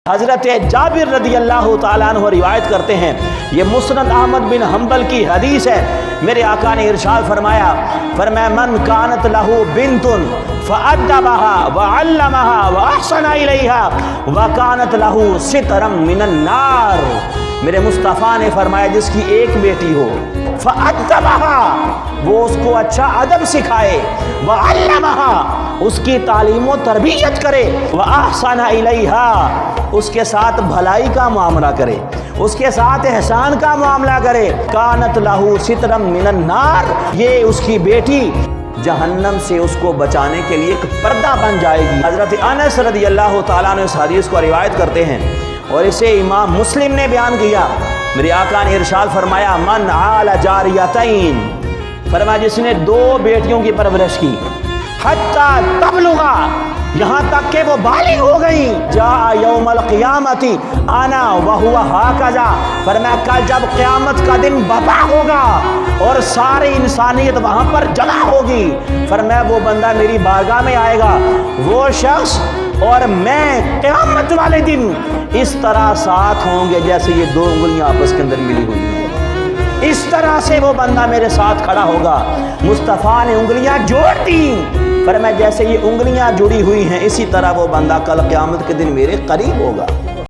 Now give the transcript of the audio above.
حضرت جابر رضی اللہ تعالیٰ عنہ روایت کرتے ہیں، یہ مسند احمد بن حنبل کی حدیث ہے، میرے آقا نے ارشاد فرمایا من کانت لہو بنت فأدبها وعلمها وأحسن إليها وكانت له سترا من النار۔ میرے مصطفیٰ نے فرمایا جس کی ایک بیٹی ہو، فأدبها، وہ اس کو اچھا ادب سکھائے، وعلمها، اس کی تعلیم و تربیت کرے، وأحسن إليها، اس کے ساتھ بھلائی کا معاملہ کرے، اس کے ساتھ احسان کا معاملہ کرے، کانت له سترا من النار، یہ اس کی بیٹی جہنم سے اس کو بچانے کے لیے ایک پردہ بن جائے گی۔ حضرت انس رضی اللہ تعالیٰ نے اس حدیث کو روایت کرتے ہیں اور اسے امام مسلم نے بیان کیا، میرے آقا نے ارشاد فرمایا من عال جاریتین، فرمایا جس نے 2 بیٹیوں کی پرورش کی، حتی تبلغا، یہاں تک کہ وہ بالغ ہو گئی، جاء یوم القیامت انا وہو ہاکذا، فرمایا کل جب قیامت کا دن برپا ہوگا اور ساری انسانیت وہاں پر جمع ہوگی، فرمایا وہ بندہ میری بارگاہ میں آئے گا، وہ شخص اور میں قیامت والے دن اس طرح ساتھ ہوں گے جیسے یہ 2 انگلیاں آپس کے اندر ملی ہوئی ہیں، اس طرح سے وہ بندہ میرے ساتھ کھڑا ہوگا۔ مصطفیٰ نے انگلیاں جوڑ دیں، فرمایا جیسے یہ انگلیاں جڑی ہوئی ہیں اسی طرح وہ بندہ کل قیامت کے دن میرے قریب ہوگا۔